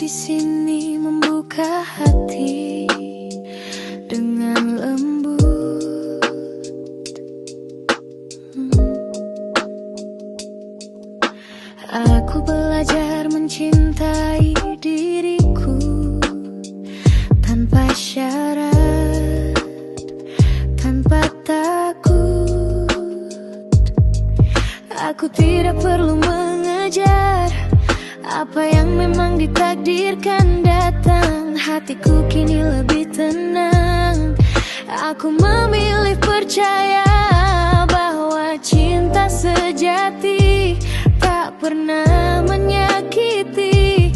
di sini membuka hati dengan lembut. Aku belajar mencintai diriku tanpa syarat, tanpa takut. Aku tidak perlu mengejar apa yang memang ditakdirkan datang. Hatiku kini lebih tenang. Aku memilih percaya bahwa cinta sejati tak pernah menyakiti.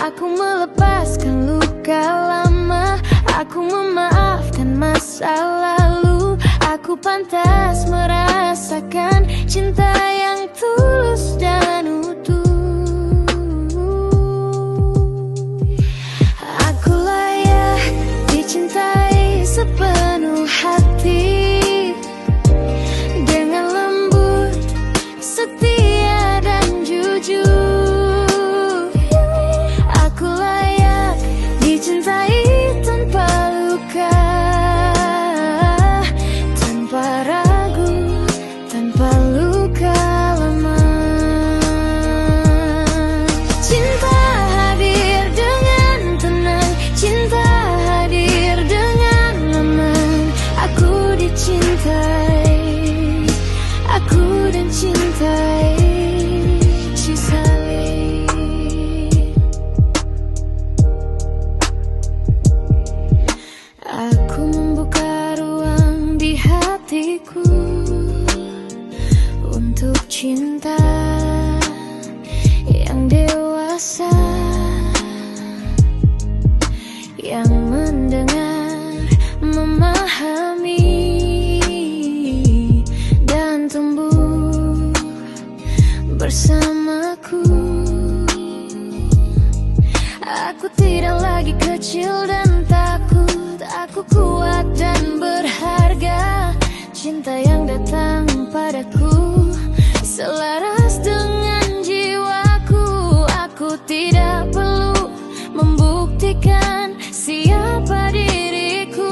Aku melepaskan luka lama, aku memaafkan masa lalu. Aku pantas merasakan cinta yang tulus dan utuh. Aku layak dicintai sepenuh hati, dengan lembut, setia dan jujur. Aku layak dicintai tanpa luka, tanpa ragu, tanpa luka lama. Cinta hadir dengan tenang, cinta hadir dengan aman. Aku dicintai, aku dan cintai. Aku membuka ruang di hatiku untuk cinta yang dewasa, yang mendengar, memahami, dan tumbuh bersamaku. Aku tidak lagi kecil dan takut, aku kuat dan berharga. Cinta yang datang padaku selaras dengan jiwaku. Aku tidak perlu membuktikan siapa diriku.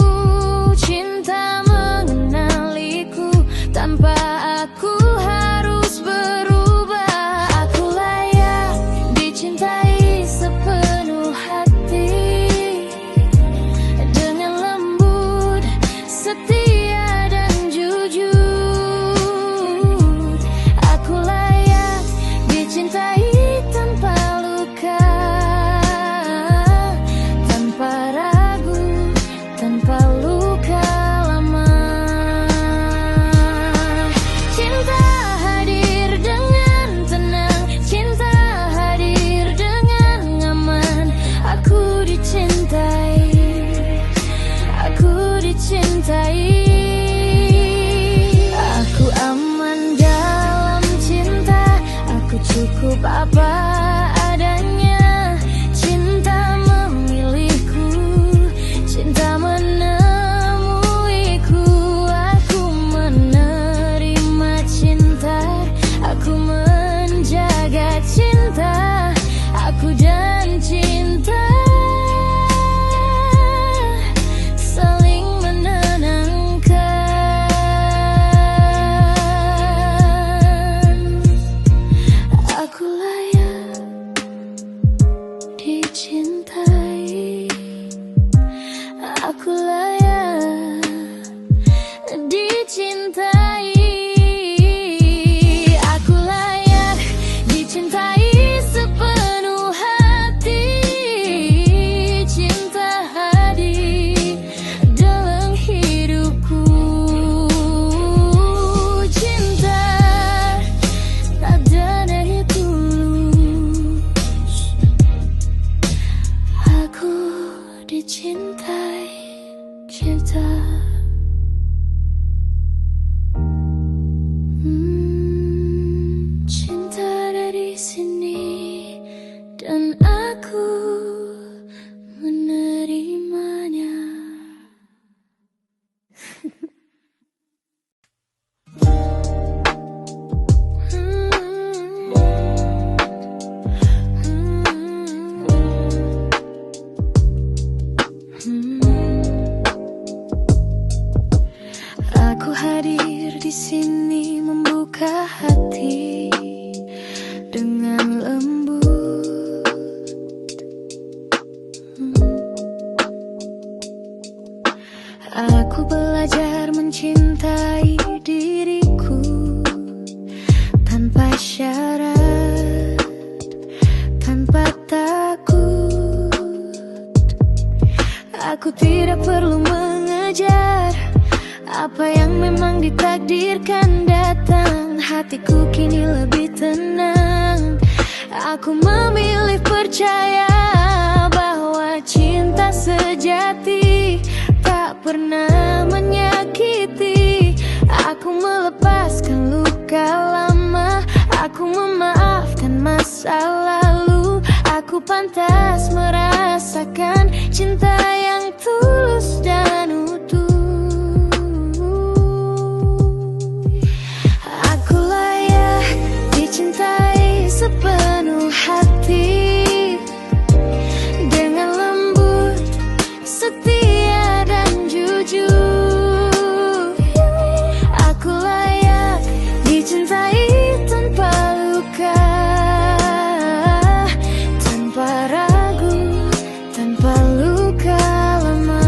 Cinta mengenaliku tanpa aku harus berubah. Aku layak dicintai sepenuh hati, dengan lembut, setia dan jujur. Aku layak dicintai tanpa luka, tanpa ragu, tanpa luka lama. Cinta hadir dengan tenang, cinta hadir dengan aman. Aku dicintai, aku dicintai. Aku aman dalam cinta, aku cukup apa adanya. Cinta memilihku, cinta menemuiku. Aku menerima cinta, aku menjaga cinta, aku dan cinta saling menenangkan. Aku layak dicintai, aku layak dicintai. Aku layak dicintai sepenuh hati. Cinta hadir dalam hidupku. Cinta ada dari tulus. Aku tidak perlu mengejar apa yang memang ditakdirkan datang. Hatiku kini lebih tenang. Aku memilih percaya bahwa cinta sejati tak pernah menyakiti. Aku melepaskan luka lama, aku memaafkan masa lalu. Aku pantas merasakan cinta yang tulus dan utuh. Aku layak dicintai sepenuh hati, dengan lembut, setia dan jujur. Aku layak dicintai tanpa luka, tanpa ragu, tanpa luka lama.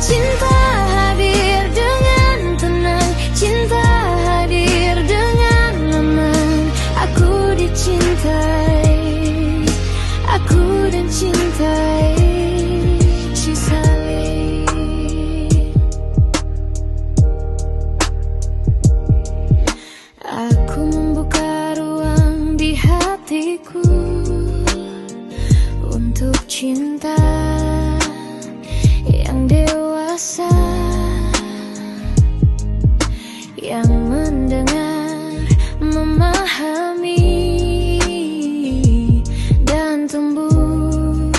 Cinta hadir dengan tenang, cinta hadir dengan aman. Aku dicintai, aku dan cintai saling. Aku membuka ruang di hatiku untuk cinta yang dewasa, yang mendengar, memahami, dan tumbuh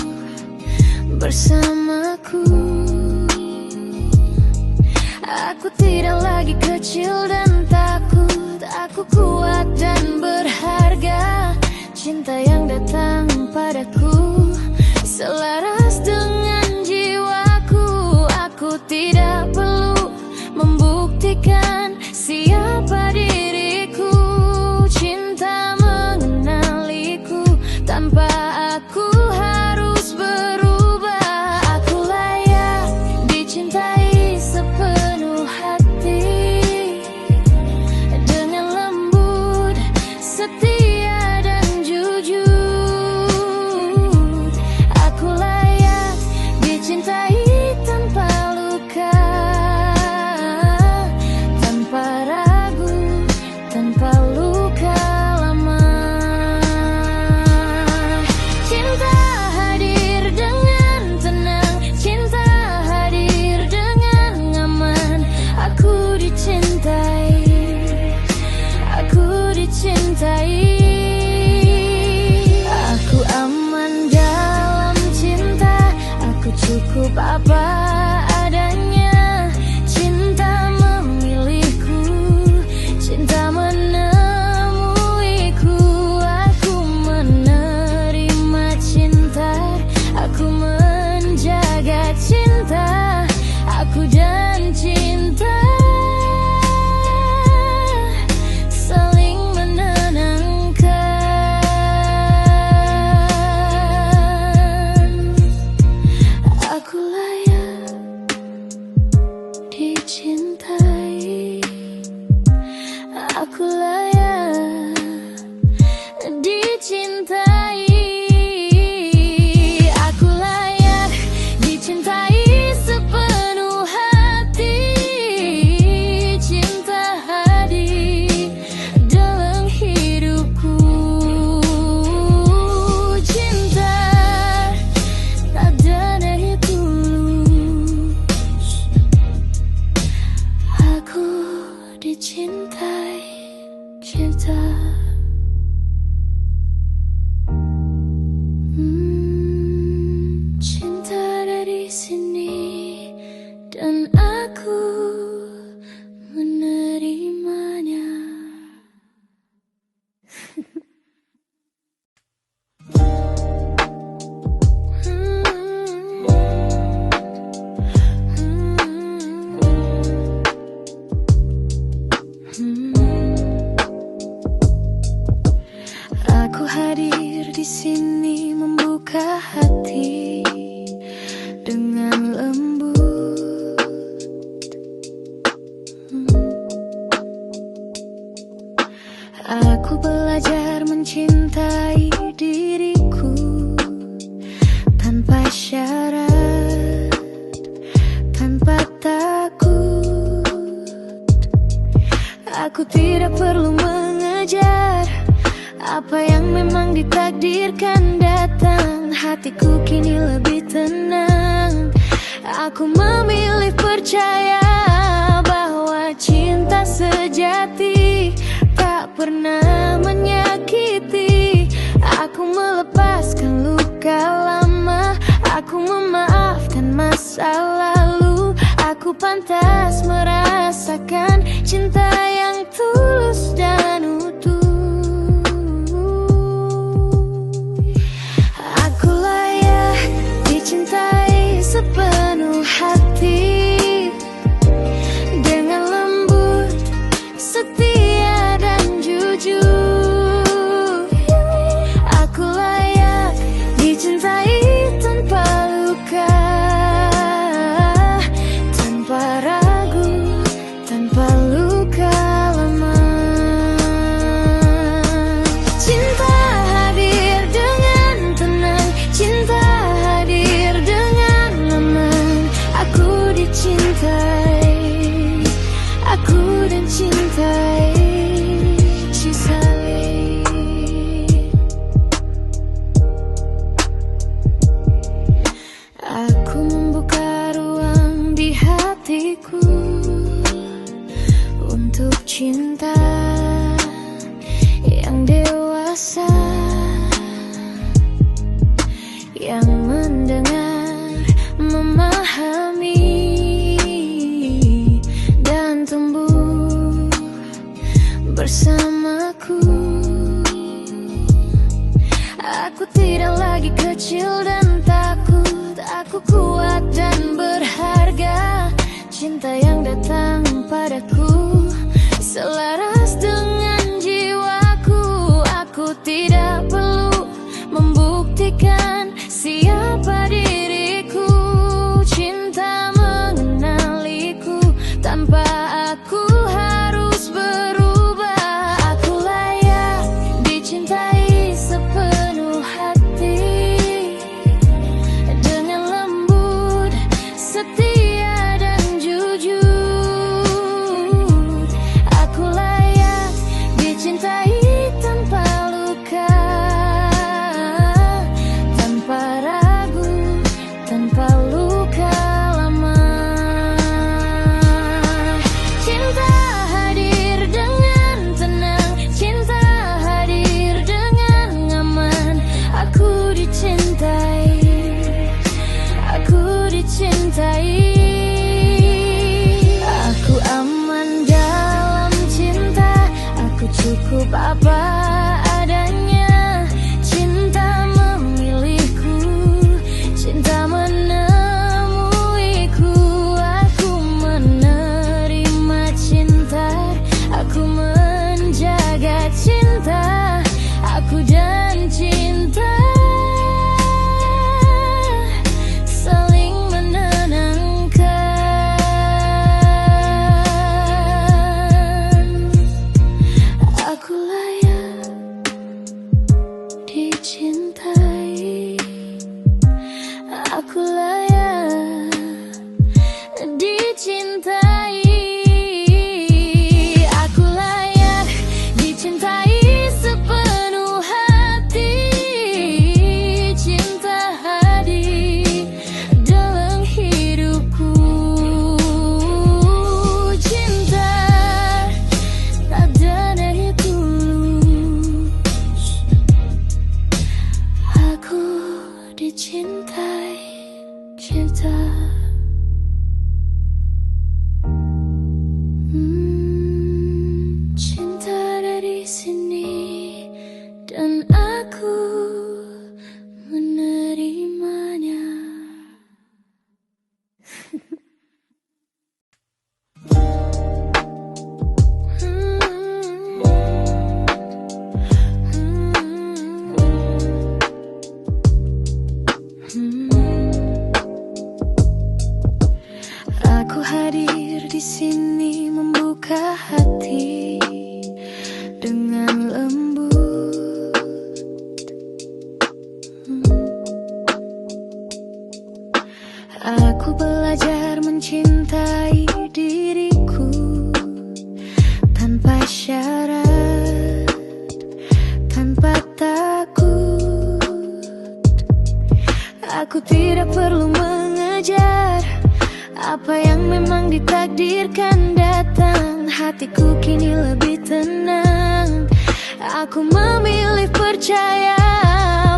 bersamaku. Aku tidak lagi kecil dan takut, aku kuat dan berharga. Cinta yang datang padaku selaras dengan jiwaku. Aku tidak perlu membuktikan siapa diriku. Cinta mengenaliku tanpa aku harus berubah. Aku layak dicintai sepenuh hati, dengan lembut, setia dan jujur. Aku layak akan datang, hatiku kini lebih tenang. Aku memilih percaya bahwa cinta sejati tak pernah menyakiti. Aku melepaskan luka lama, aku memaafkan masa lalu. Aku pantas merasakan cinta yang tulus dan utuh. Aku layak dicintai sepenuh hati, dengan lembut, setia dan jujur. Aku layak dicintai tanpa luka, tanpa ragu, tanpa luka lama. Cinta hadir dengan tenang, cinta hadir dengan aman. Aku dicintai, aku dan cintai Cisalin. Aku membuka ruang di hatiku untuk cinta yang dewasa, yang mendengar, memahami, dan tumbuh bersamaku. Aku tidak lagi kecil dan takut, aku kuat dan berharga. Cinta yang datang padaku selaras dengan jiwaku. Aku tidak perlu membuktikan siapa diriku. Cinta mengenaliku tanpa aku harus berubah. Aku layak dicintai sepenuh hati, dengan lembut, setia dan jujur. Aku layak dicintai tanpa luka, tanpa ragu, tanpa luka lama. Cinta hadir dengan tenang, cinta hadir dengan aman. Aku dicintai, aku dicintai. Aku aman dalam cinta, aku cukup apa adanya. Cinta memilihku, cinta menemuiku. Aku menerima cinta, aku menjaga cinta, aku dan cinta saling menenangkan. Aku layak dicintai, aku layak dicintai. Aku layak dicintai sepenuh hati. Cinta hadir dalam hidupku. Cinta ada dari tulus. Aku dicintai cinta. Cinta dari sini dan aku menerimanya. Hmm. Aku tidak perlu mengejar apa yang memang ditakdirkan datang. Hatiku kini lebih tenang. Aku memilih percaya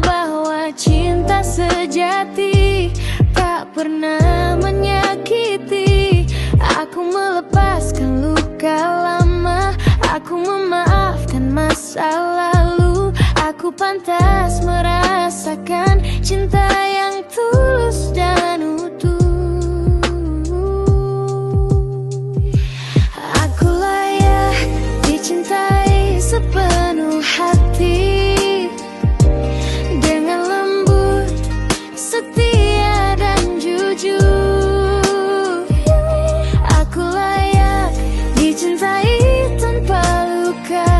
bahwa cinta sejati tak pernah menyakiti. Aku melepaskan luka lama, aku memaafkan masa lalu. Aku pantas merasakan cinta yang tulus dan utuh. Aku layak dicintai sepenuh hati, dengan lembut, setia dan jujur. Aku layak dicintai tanpa luka,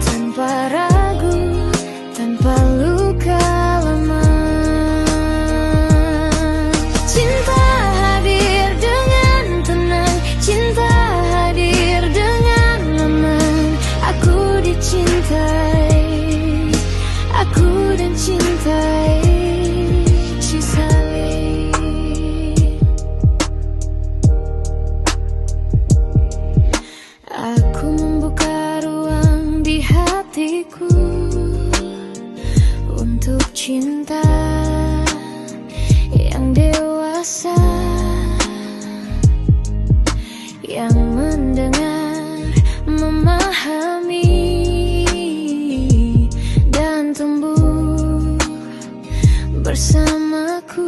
tanpa ragu, tanpa luka lama. Cinta hadir dengan tenang, cinta hadir dengan aman. Aku dicintai, aku dan cintai Cisalin. Aku membuka ruang di hatiku untuk cinta yang dewasa, yang mendengar, memahami, dan tumbuh bersamaku.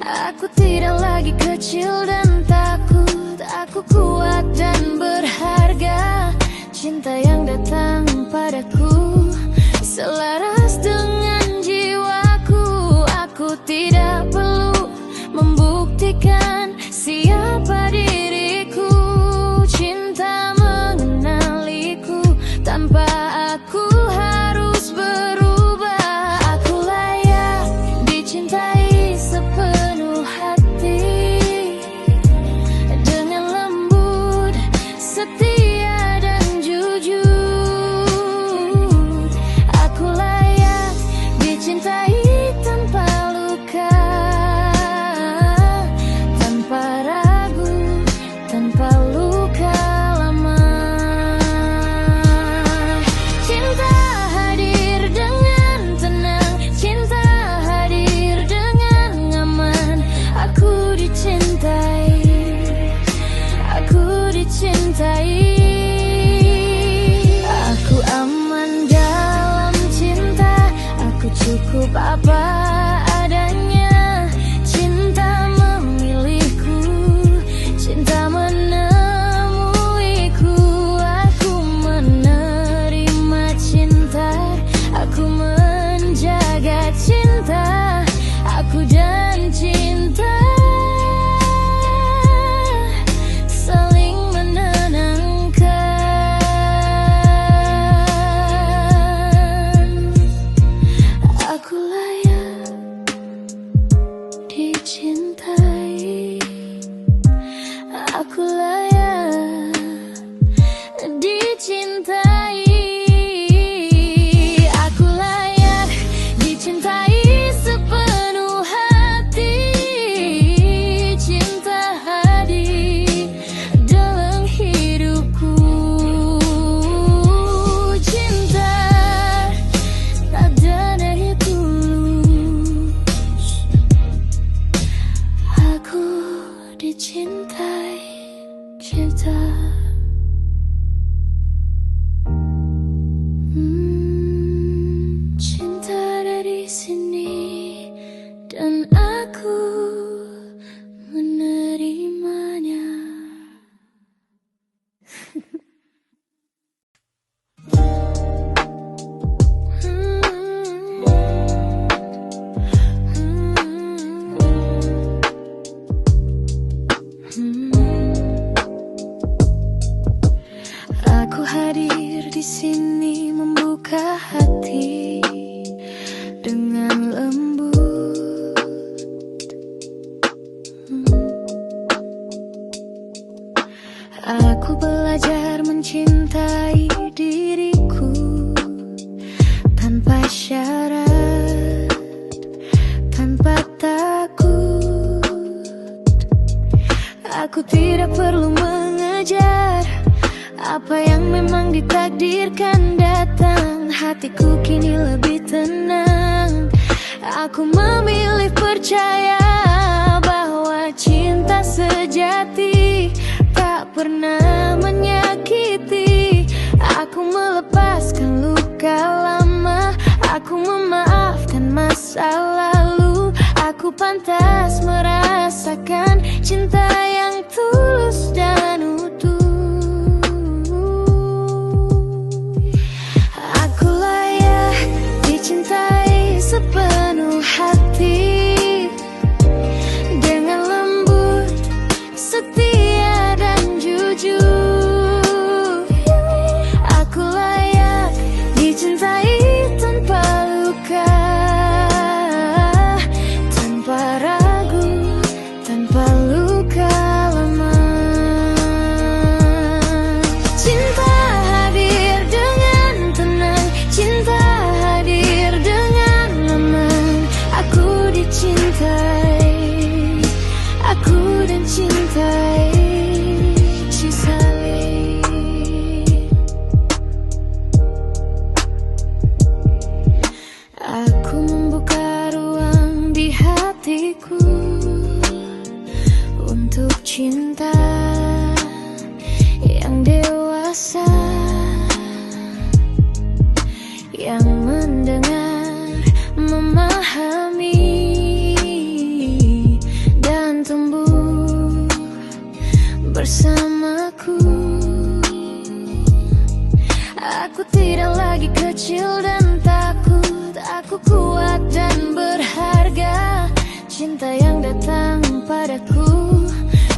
Aku tidak lagi kecil dan takut, aku kuat dan berharga. Cinta yang datang padaku selaras dengan jiwaku. Aku tidak perlu membuktikan siapa diriku. Cinta mengenaliku tanpa aku harus berubah. Aku layak dicintai sepenuh hati, dengan lembut, setia dan jujur. Aku layak dicintai tanpa luka, tanpa ragu, tanpa luka lama. Cinta hadir dengan tenang, cinta hadir dengan aman. Aku dicintai, aku dicintai. Aku aman dalam cinta, aku cukup apa adanya. Cinta memilihku, cinta menemuiku. Aku menerima cinta, aku menjaga cinta, aku dan cinta saling menenangkan. Aku layak dicintai, aku layak dicintai. Aku layak dicintai sepenuh hati. Cinta hadir dalam hidupku. Cinta ada dari tulus. Aku dicintai cinta. Cinta dari sini dan aku menerimanya. Aku hadir di sini membuka hati dengan lembut. Aku belajar mencintai diriku tanpa biarkan datang, hatiku kini lebih tenang. Aku memilih percaya bahwa cinta sejati tak pernah menyakiti. Aku melepaskan luka lama, aku memaafkan masa lalu. Aku pantas merasakan cinta yang tulus dan utuh. Aku layak dicintai sepenuh hati, dengan lembut, setia dan jujur. Aku layak dicintai tanpa luka, tanpa ragu, tanpa luka lama. Cinta hadir dengan tenang, cinta hadir dengan aman. Aku dicintai, aku dan cintai Cisalin. Aku membuka ruang di hatiku untuk cinta yang dewasa, yang mendengar, memahami, dan tumbuh bersamaku. Aku tidak lagi kecil dan takut, aku kuat dan berharga. Cinta yang datang padaku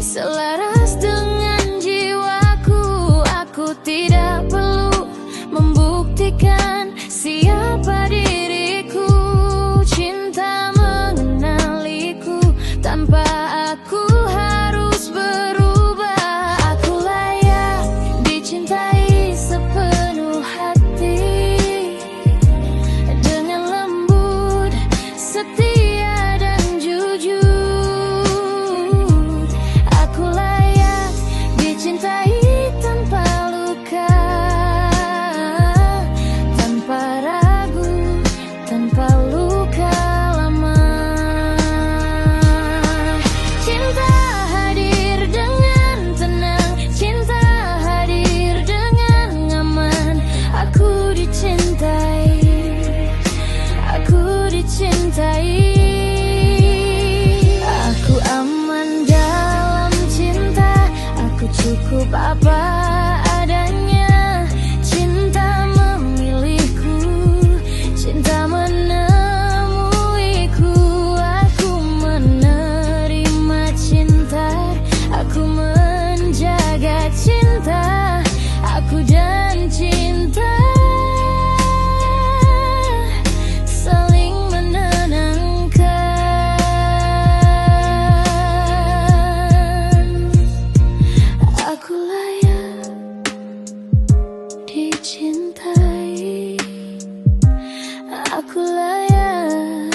selaras dengan jiwaku. Aku tidak perlu membuktikan siapa diriku. Cinta mengenaliku tanpa aku harus berubah. Aku layak dicintai sepenuh hati, dengan lembut, setia dan jujur. Aku layak dicintai tanpa luka, tanpa ragu, tanpa luka lama. Cinta hadir dengan tenang, cinta hadir dengan aman. Aku dicintai, aku dicintai. Aku aman dalam cinta, aku cukup apa adanya. Cinta memilihku, cinta menemuiku. Aku menerima cinta, aku menjaga cinta, aku dan cinta saling menenangkan. Aku layak dicintai, aku layak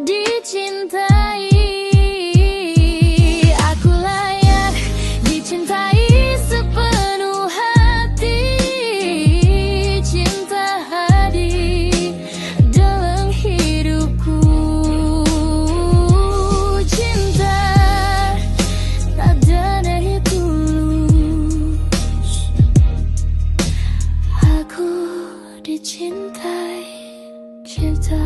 dicintai. Aku layak dicintai sepenuh hati. Cinta hadir dalam hidupku. Cinta ada dari tulus. Aku dicintai cinta.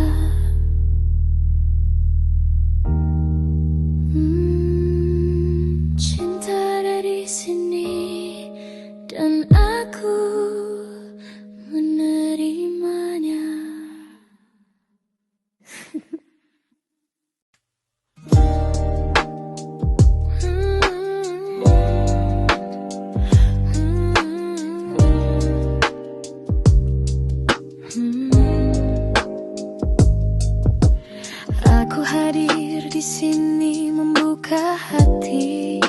Cinta dari sini dan aku menerimanya. Aku hadir di sini membuka hati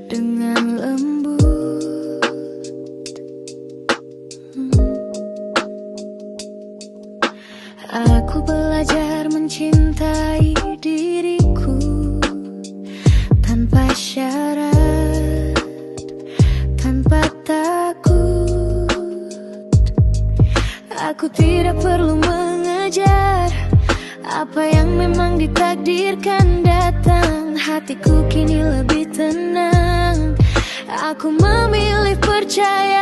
dengan lembut. Aku belajar mencintai diriku tanpa syarat, tanpa takut. Aku tidak perlu mengejar apa yang memang ditakdirkan datang. Hatiku kini lebih tenang. Aku memilih percaya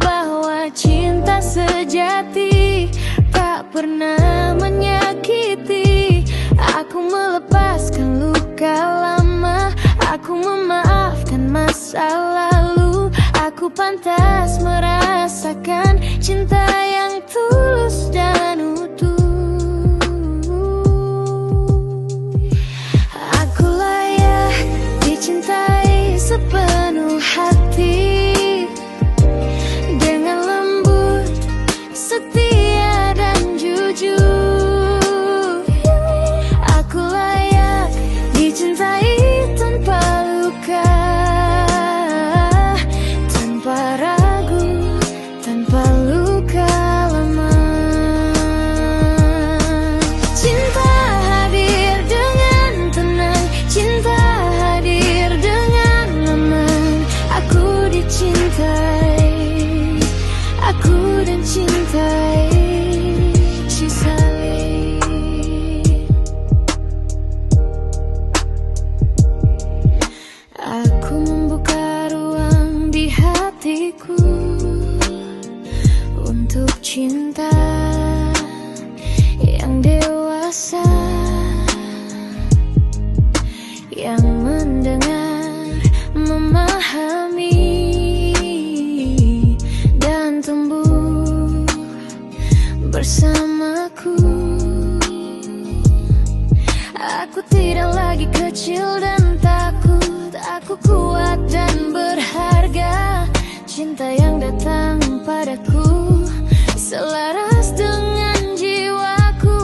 bahwa cinta sejati tak pernah menyakiti. Aku melepaskan luka lama, aku memaafkan masa lalu. Aku pantas merasakan cinta yang tulus dan utuh. Aku layak dicintai sepenuh hati, dengan lembut, setia dan jujur. Aku layak dicintai tanpa luka, tanpa ragu, tanpa luka lama. Cinta hadir dengan tenang, cinta hadir dengan aman. Aku dicintai, aku dan cintai Cisalin. Aku membuka ruang di hatiku untuk cinta yang dewasa, yang mendengar, memahami, dan tumbuh bersamaku. Aku tidak lagi kecil dan takut, aku kuat dan berharga. Cinta yang datang padaku selaras dengan jiwaku.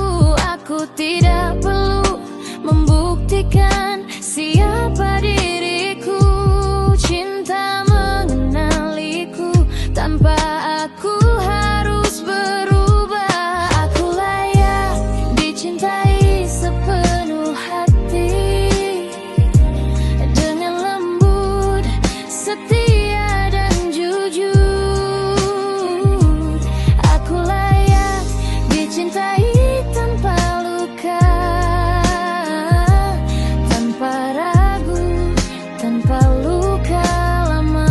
Aku tidak perlu membuktikan siapa diriku. Cinta mengenaliku tanpa aku harus berubah. Aku layak dicintai sepenuh hati, dengan lembut, setia dan jujur. Aku layak dicintai tanpa luka, tanpa ragu, tanpa luka lama.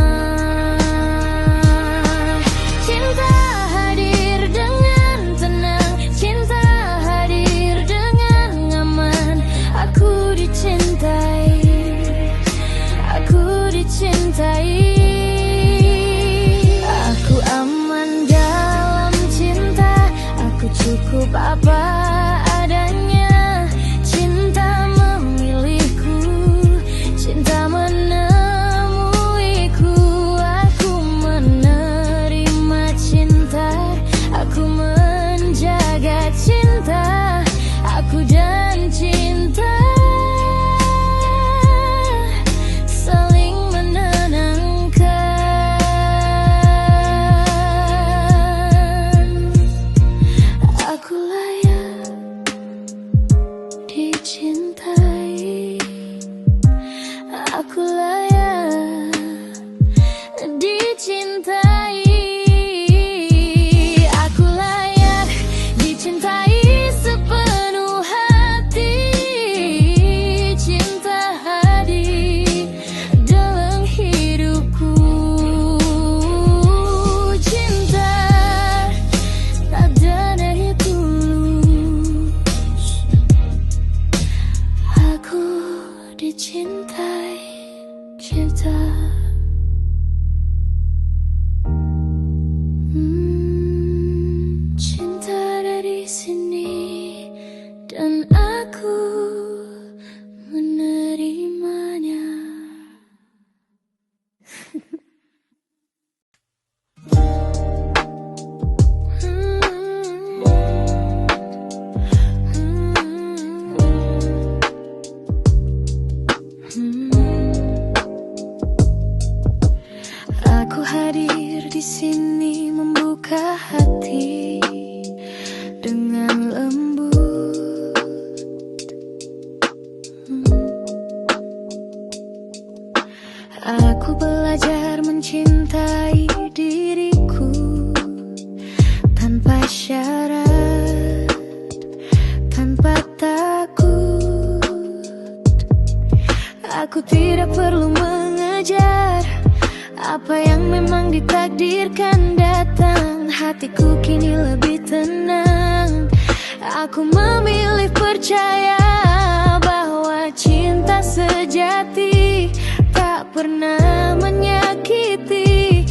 Cinta hadir dengan tenang, cinta hadir dengan aman. Aku dicintai, aku dicintai. Aku aman dalam cinta, aku cukup apa adanya. Cinta memilihku, cinta menemuiku. Aku menerima cinta, aku menjaga cinta, aku dan cinta saling menenangkan. Aku layak dicintai, aku layak dicintai. Aku layak dicintai sepenuh hati. Cinta hadir dalam hidupku. Cinta ada dari tulus. Aku dicintai cinta. Cinta dari sini dan aku menerimanya. Aku hadir di sini membuka hati dengan lembut. Aku belajar mencintai diriku tanpa syarat, tanpa takut. Aku tidak perlu mengejar apa yang memang ditakdirkan datang. Hatiku kini lebih tenang. Aku memilih percaya bahwa cinta sejati tak pernah menyakiti.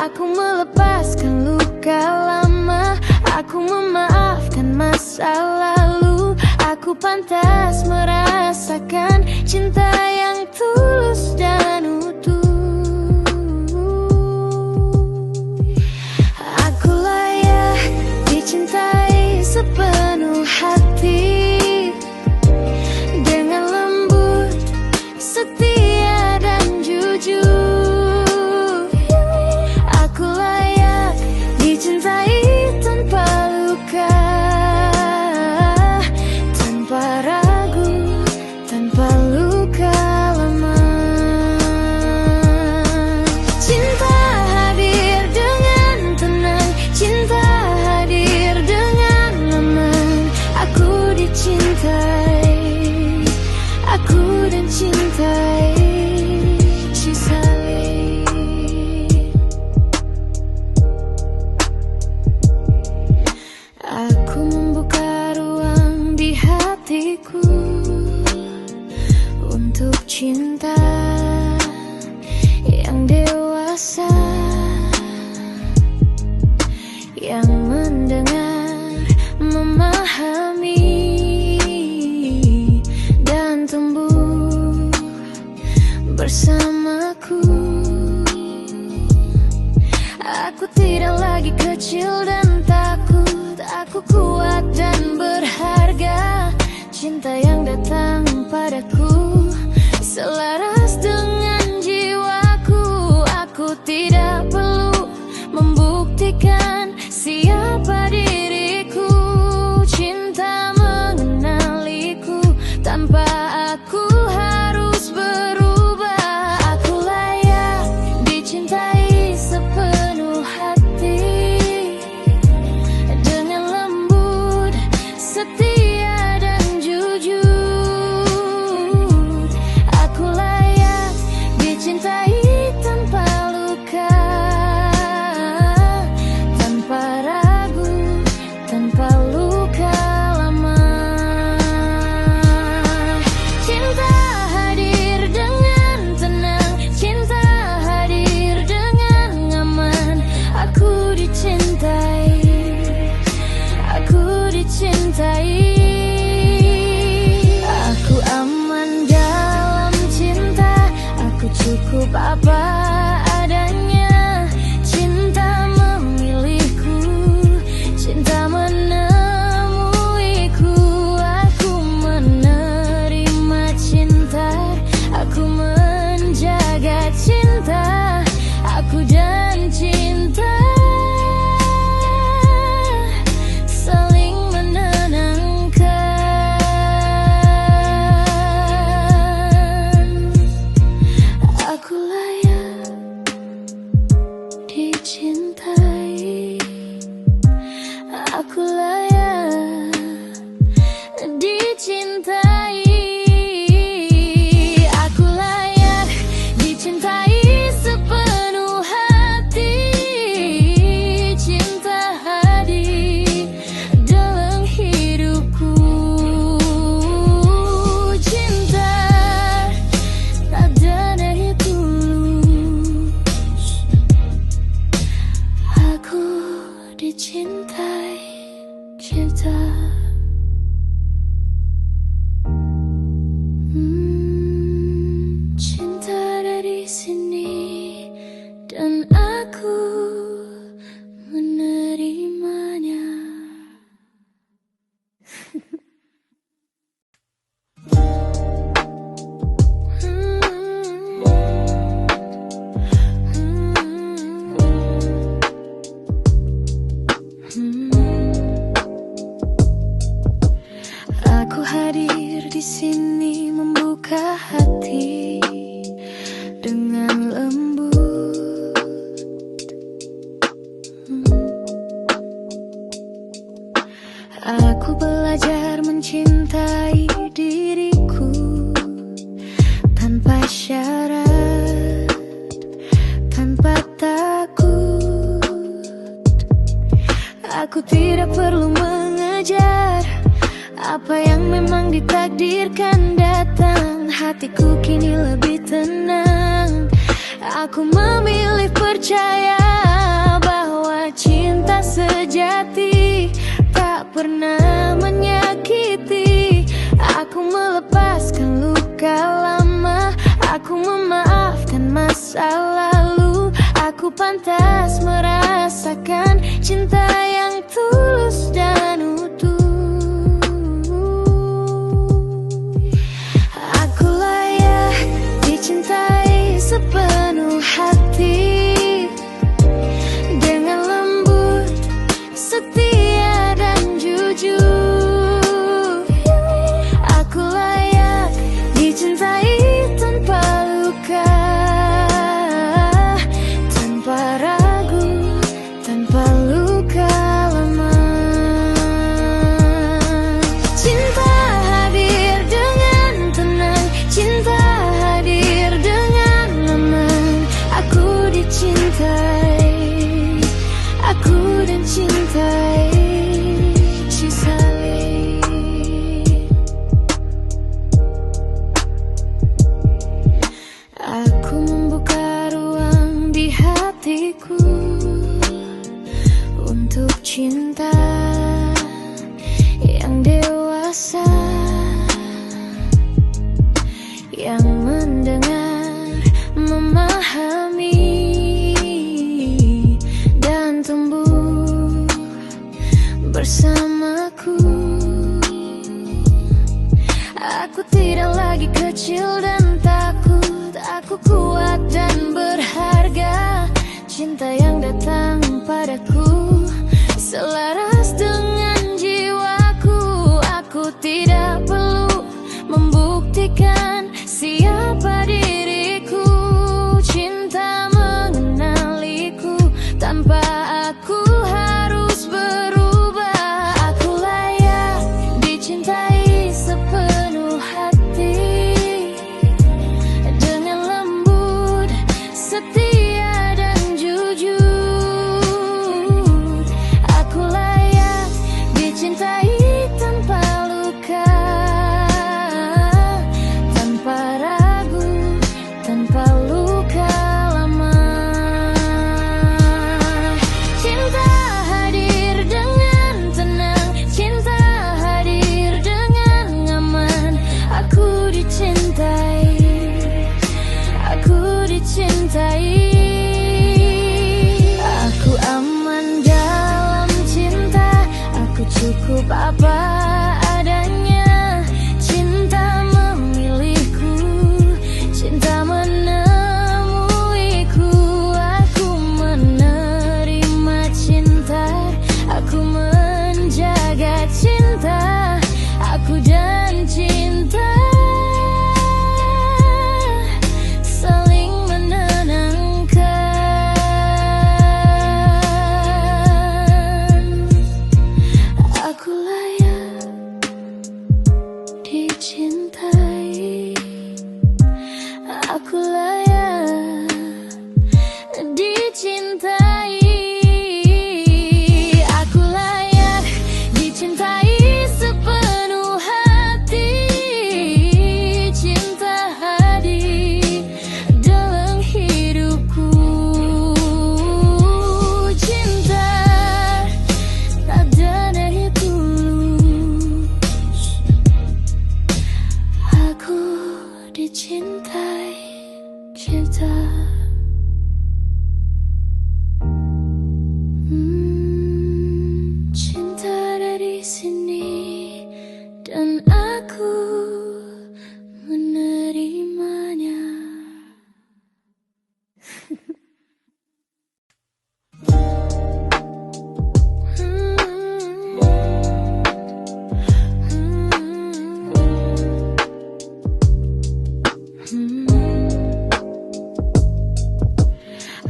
Aku melepaskan luka lama, aku memaafkan masa lalu. Aku pantas merasakan cinta yang tulus dan utuh. Aku layak dicintai sepenuh hati, dengan lembut, setia dan jujur. Aku layak dicintai tanpa luka, tanpa ragu, tanpa luka lama. Cinta hadir dengan tenang, cinta hadir dengan aman. Aku dicintai, aku dan cintai si saling. Aku membuka ruang di hatiku untuk cinta yang dewasa, yang mendengar, memahami, dan tumbuh bersamaku. Aku tidak lagi kecil dan takut, aku kuat dan berharga. Cinta yang datang padaku selaras dengan jiwaku. Aku tidak perlu membuktikan siapa diriku. Cinta mengenaliku tanpa aku harus berubah. Aku layak dicintai sepenuh hati, dengan lembut, setia dan jujur. Aku layak dicintai tanpa luka, tanpa ragu, tanpa luka lama. Cinta hadir dengan tenang, cinta hadir dengan aman. Aku dicintai, aku dicintai. Aku aman dalam cinta, aku cukup apa adanya. Cinta memilihku, cinta menemuiku. Aku menerima cinta, aku menjaga cinta, aku dan cinta saling menenangkan. Aku layak dicintai, aku layak dicintai. Aku layak dicintai sepenuh hati. Cinta hadir dalam hidupku. Cinta ada dari tulus. Aku dicintai cinta. Cinta dari sini dan aku menerimanya. Aku hadir di sini membuka hati dengan lembut. Aku tidak perlu mengejar apa yang memang ditakdirkan datang. Hatiku kini lebih tenang. Aku memilih percaya bahwa cinta sejati tak pernah menyakiti. Aku melepaskan luka lama, aku memaafkan masa lalu. Aku pantas merasakan cinta yang tulus dan utuh. Aku layak dicintai sepenuh hati, dengan lembut, setia dan jujur. Aku layak dicintai tanpa luka, tanpa ragu, tanpa luka lama. Cinta hadir dengan tenang, cinta hadir dengan aman. Aku dicintai, aku dan cintai Cisalin. Aku membuka ruang di hatiku untuk cinta yang dewasa, yang mendengar, memahami, dan tumbuh bersamaku. Aku tidak lagi kecil dan takut, aku kuat dan berharga. Cinta yang datang padaku selaras dengan jiwaku. Aku tidak perlu membuktikan siapa diriku. Cinta mengenaliku tanpa aku harus berubah. Aku layak dicintai sepenuh hati, dengan lembut, setia dan jujur. Aku layak dicintai tanpa luka, tanpa ragu, tanpa luka lama. Cinta hadir dengan tenang, cinta hadir dengan aman. Aku dicintai, aku dicintai. Aku aman dalam cinta, aku cukup apa adanya. Cinta memilihku, cinta menemuiku. Aku menerima cinta, aku menjaga cinta, aku dan cinta saling menenangkan. Aku layak dicintai, aku layak dicintai. Aku layak dicintai sepenuh hati. Cinta hadir dalam hidupku. Cinta ada dari tulus. Aku dicintai, cinta. Cinta dari sini dan aku menerimanya.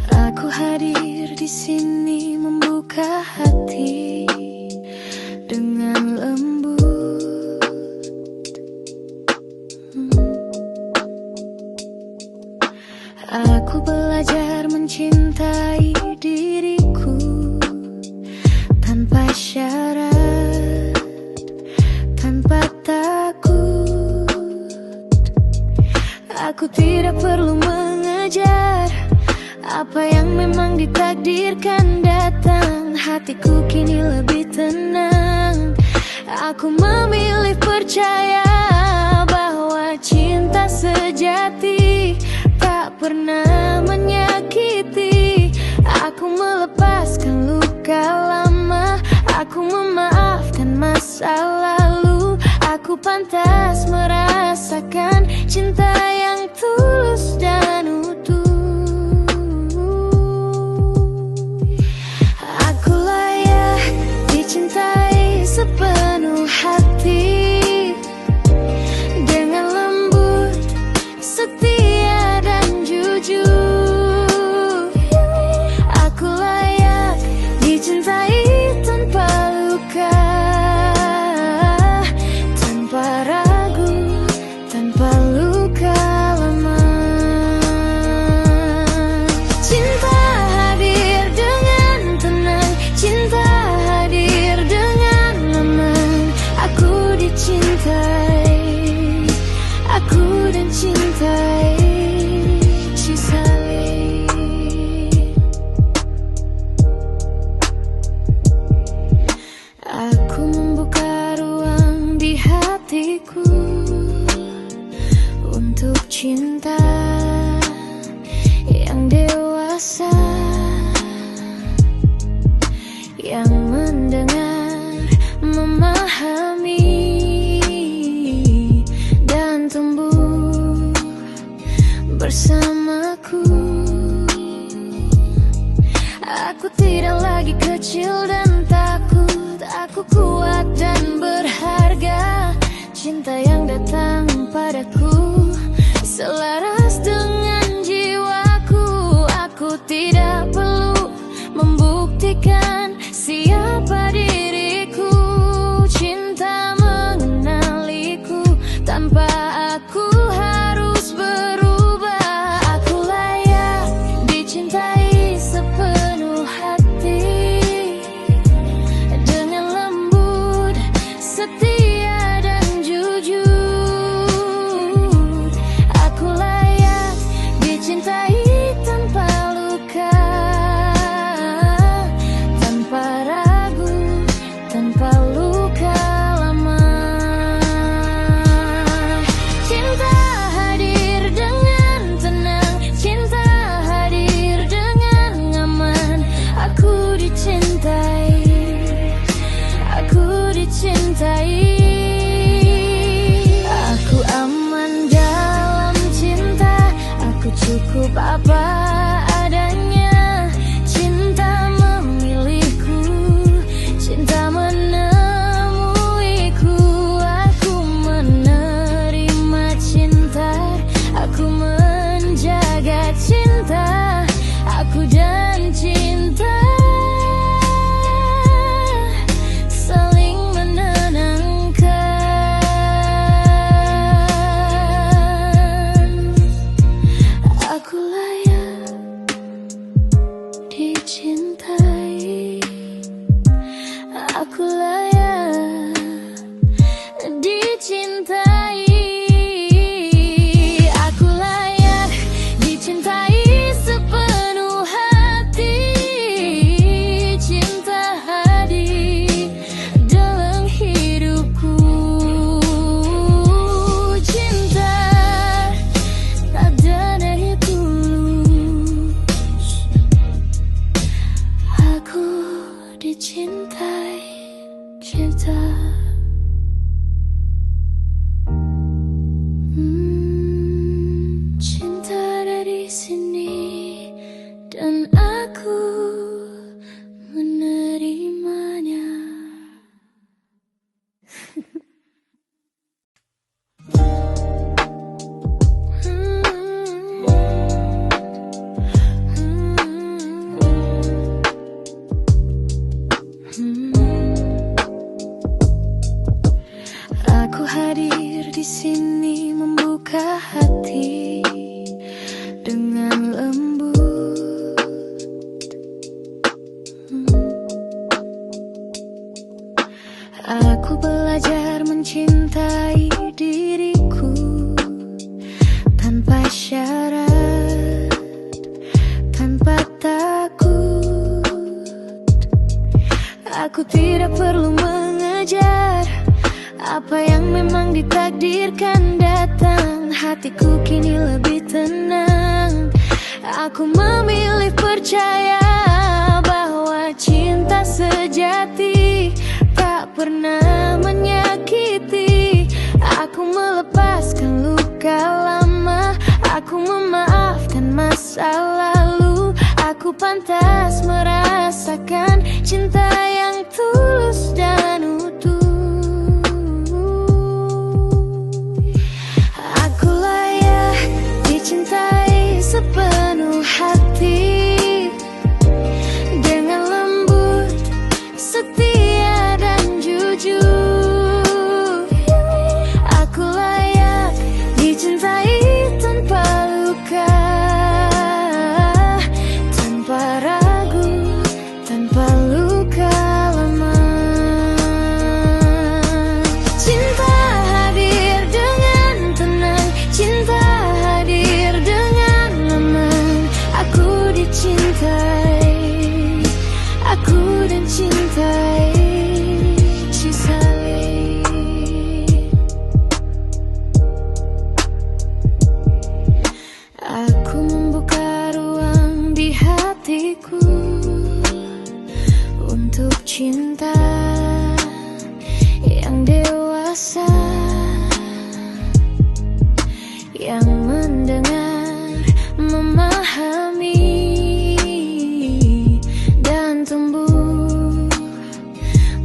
Aku hadir di sini membuka hati dengan lembut. Aku belajar mencintai diriku tanpa percaya bahwa cinta sejati tak pernah menyakiti. Aku melepaskan luka lama, aku memaafkan masa lalu. Aku pantas merasakan cinta yang tulus dan utuh. Aku layak dicintai sepenuh hati, dengan lembut, setia dan jujur. Aku layak dicintai tanpa luka, tanpa ragu, tanpa luka lama. Cinta hadir dengan tenang, cinta hadir dengan aman. Aku dicintai, aku dan cintai Cisalin. Aku membuka ruang di hatiku untuk cinta yang dewasa, yang mendengar, memahami, dan tumbuh bersamaku. Aku tidak lagi kecil dan takut, aku kuat dan berharga. Cinta yang datang padaku selaras dengan jiwaku. Aku tidak perlu membuktikan siapa diriku. Cinta mengenaliku tanpa aku harus berubah. Aku layak dicintai sepenuh hati, dengan lembut, setia dan jujur. Aku layak dicintai tanpa luka, tanpa ragu, tanpa luka lama. Cinta hadir dengan tenang, cinta hadir dengan aman. Aku dicintai, aku dicintai. Aku aman dalam cinta, aku cukup apa adanya. Cinta memilihku, cinta menemuiku. Aku menerima cinta, aku menjaga cinta, aku dan cinta saling menenangkan. Aku layak dicintai, aku layak dicintai. Aku layak dicintai sepenuh hati. Cinta hadir dalam hidupku. Cinta ada dari tulus. Aku dicintai cinta. Cinta dari sini dan aku menerimanya. Aku hadir di sini membuka hati dengan lembut. Aku belajar mencintai diriku tanpa syarat, tanpa takut. Aku tidak perlu mengejar Apa yang memang ditakdirkan datang, hatiku kini lebih tenang. Aku memilih percaya bahwa cinta sejati tak pernah menyakiti. Aku melepaskan luka lama, aku memaafkan masa lalu. Aku pantas merasakan cinta yang tulus dan utuh. Aku layak dicintai sepenuh hati, dengan lembut, setia dan jujur. Aku layak dicintai tanpa luka, tanpa ragu, tanpa luka lama. Cinta hadir dengan tenang, cinta hadir dengan aman. Aku dicintai, aku dan cintai Cisalin. Aku membuka ruang di hatiku untuk cinta yang dewasa, yang mendengar, memahami, dan tumbuh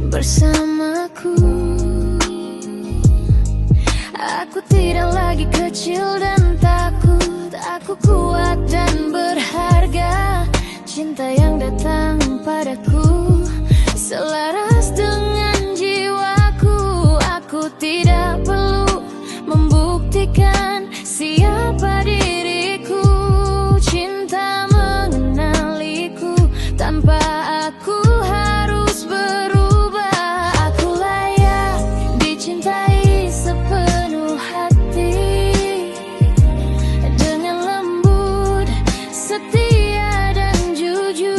bersamaku. Aku tidak lagi kecil dan takut, aku kuat dan berharga. Cinta yang datang padaku selaras dengan jiwaku. Aku tidak perlu membuktikan siapa diriku. Cinta mengenaliku tanpa aku harus berubah. Aku layak dicintai sepenuh hati, dengan lembut, setia dan jujur.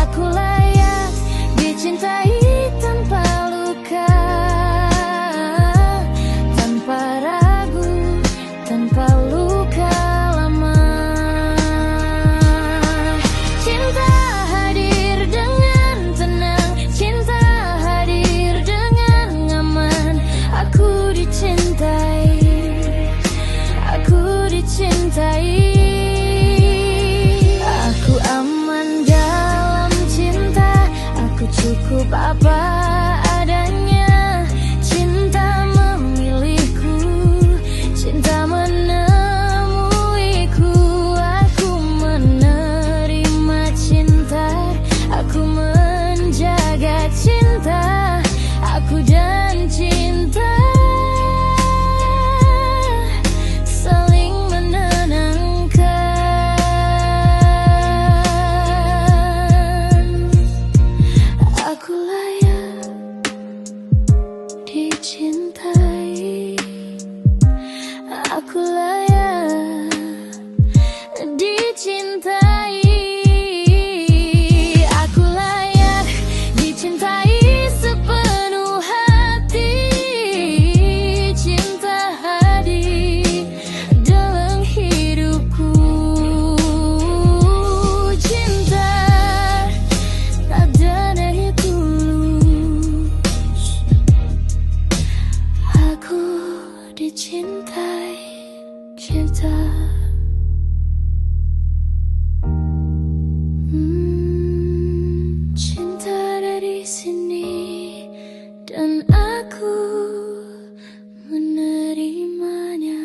Aku layak dicintai tanpa luka, tanpa ragu, tanpa luka lama. Cinta hadir dengan tenang, cinta hadir dengan aman. Aku dicintai, aku dicintai. Aku aman dalam cinta, aku cukup apa adanya. Cinta memilihku, cinta menemuiku. Aku menerima cinta, aku menjaga cinta, aku dan cinta saling menenangkan. Aku layak dicintai, aku layak dicintai. Aku layak dicintai sepenuh hati. Cinta hadir dalam hidupku. Cinta ada dari tulus. Aku dicintai cinta. Cinta dari sini dan aku menerimanya.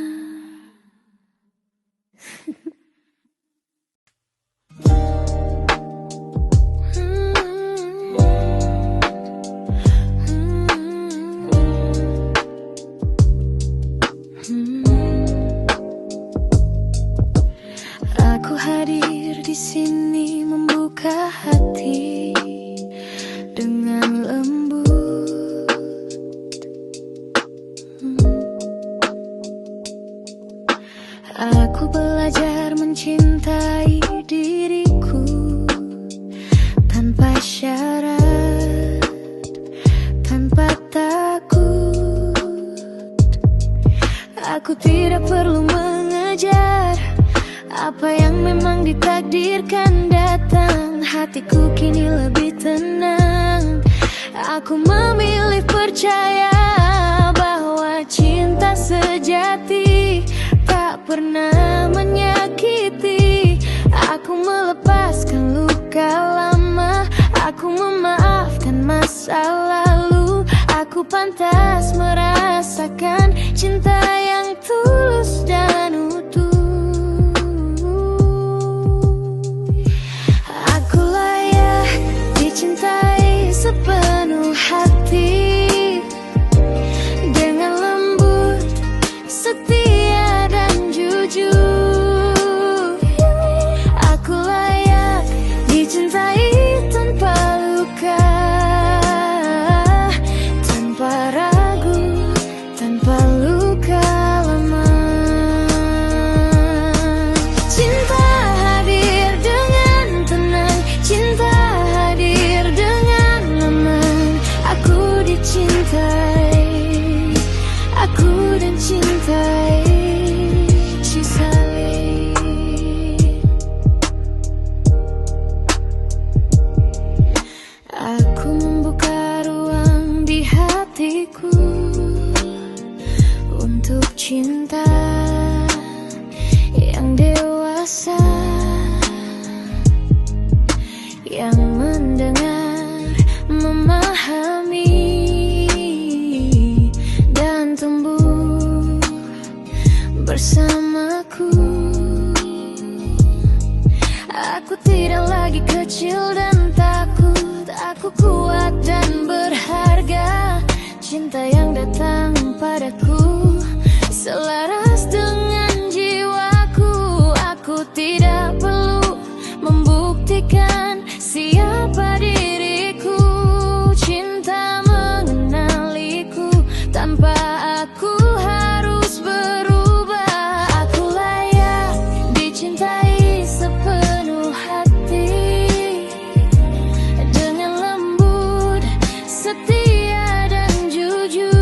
Aku hadir di sini membuka hati dengan lembut. Aku belajar mencintai diriku tanpa syarat, tanpa Aku tidak perlu mengejar apa yang memang ditakdirkan datang. Hatiku kini lebih tenang. Aku memilih percaya bahwa cinta sejati tak pernah menyakiti. Aku melepaskan luka lama, aku memaafkan masa lalu. Aku pantas merasakan cinta yang tulus dan utuh. Aku layak dicintai sepenuh hati, dengan lembut, setia dan jujur. Aku layak dicintai tanpa luka, tanpa ragu, tanpa luka lama. Cinta hadir dengan tenang, cinta hadir dengan aman. Aku dicintai, aku dan cintai Cisalin. Aku membuka ruang di hatiku untuk cinta yang dewasa, yang mendengar, memahami, dan tumbuh bersamaku. Aku tidak lagi kecil dan takut, aku kuat dan berharga. Cinta yang datang padaku selaras dengan jiwaku. Aku tidak perlu membuktikan siapa diriku. Cinta mengenaliku tanpa aku harus berubah. Aku layak dicintai sepenuh hati, dengan lembut, setia dan jujur.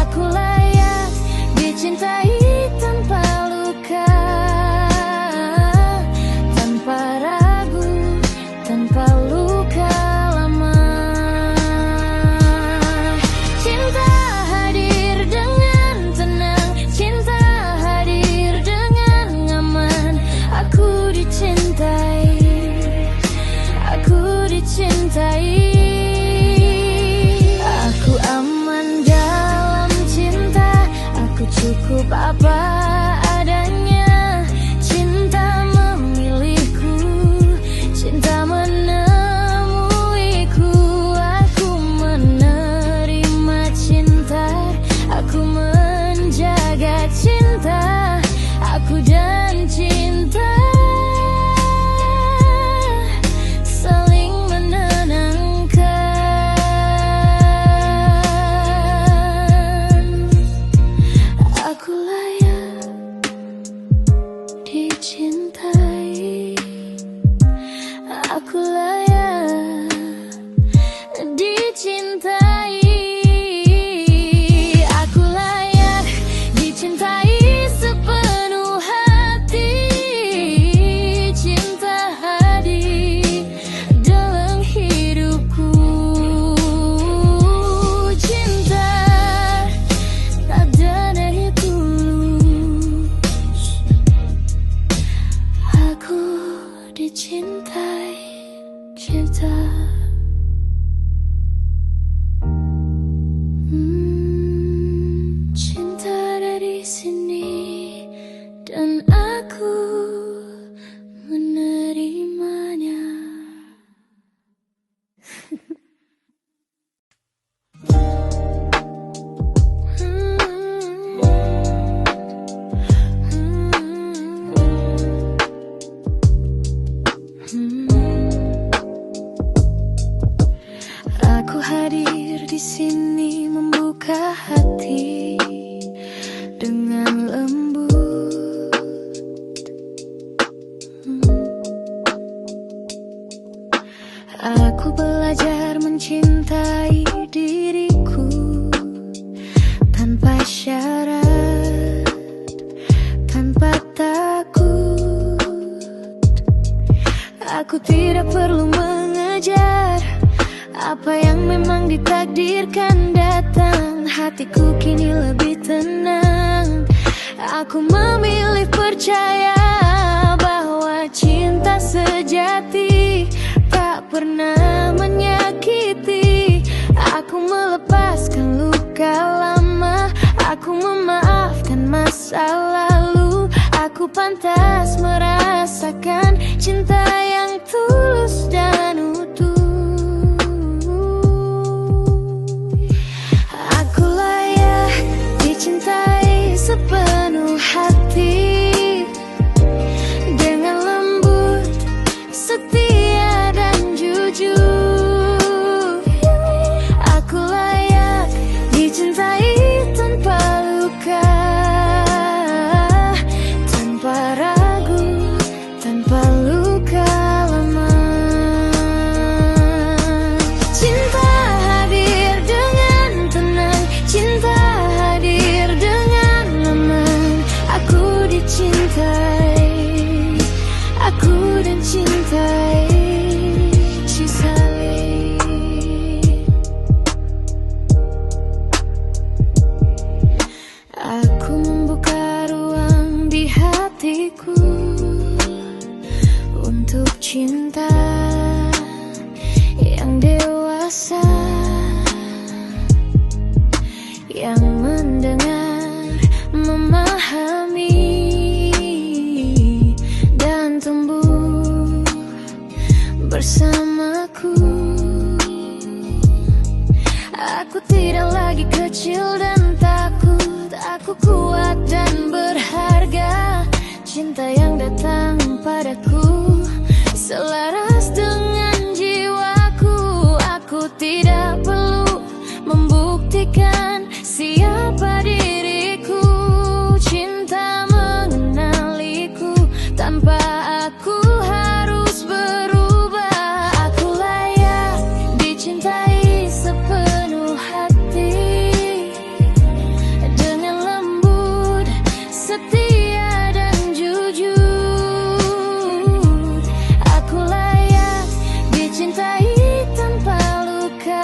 Aku layak dicintai tanpa luka, tanpa ragu, tanpa luka lama. Cinta hadir dengan tenang, cinta hadir dengan aman. Aku dicintai, aku dicintai. Aku aman dalam cinta, aku cukup apa adanya. Cinta memilihku, cinta menemuiku. Aku menerima cinta, aku menjaga cinta, aku dan cinta saling menenangkan. Aku layak dicintai, aku layak dicintai. Aku layak dicintai sepenuh hati. Cinta hadir dalam hidupku. Cinta ada dari tulus. Aku dicintai cinta. Cinta dari sini dan aku menerimanya. Aku hadir di sini membuka hati dengan lembut. Aku belajar mencintai diriku tanpa syarat, tanpa takut. Aku tidak perlu mengejar apa yang memang ditakdirkan datang. Hatiku kini lebih tenang. Aku memilih percaya bahwa cinta sejati tak pernah menyakiti. Aku melepaskan luka lama, aku memaafkan masa lalu. Aku pantas merasakan cinta yang tulus dan utuh. Aku layak dicintai sepenuh hati, dengan lembut, setia dan jujur. Aku layak dicintai tanpa luka, tanpa ragu, tanpa luka lama. Cinta hadir dengan tenang, cinta hadir dengan aman. Aku dicintai, aku dan cintai si saling. Aku membuka ruang di hatiku untuk cinta yang dewasa, yang mendengar, memahami, dan tumbuh bersamaku. Aku tidak lagi kecil dan takut, aku kuat dan berharga. Cinta yang datang padaku selaras dengan jiwaku. Aku tidak perlu membuktikan siapa diriku. Cinta mengenaliku tanpa aku harus berubah. Aku layak dicintai sepenuh hati, dengan lembut, setia dan jujur. Aku layak dicintai tanpa luka,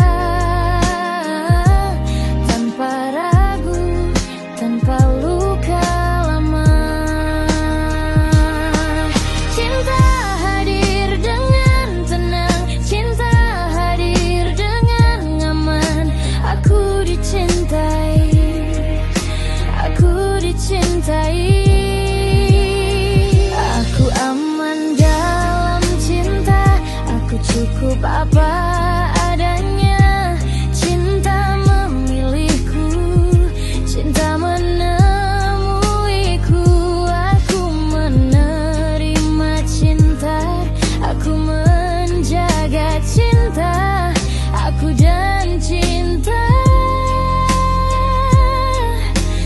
tanpa ragu, tanpa luka lama. Cinta hadir dengan tenang, cinta hadir dengan aman. Aku dicintai, aku dicintai. Aku aman dalam cinta, aku cukup apa adanya. Cinta memilihku, cinta menemuiku. Aku menerima cinta, aku menjaga cinta, aku dan cinta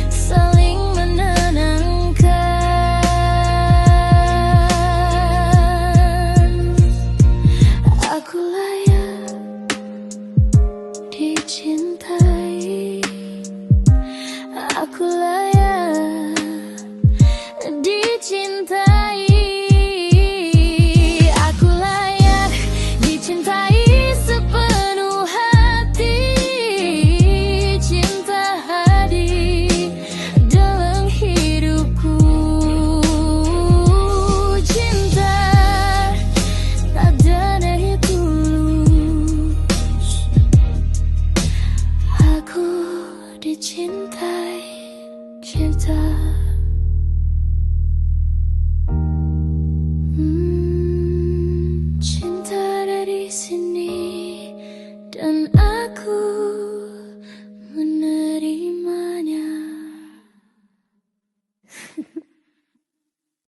saling menenangkan. Aku layak dicintai, aku layak dicintai. Aku layak dicintai sepenuh hati. Cinta hadir dalam hidupku. Cinta ada dari tulus. Aku dicintai, cinta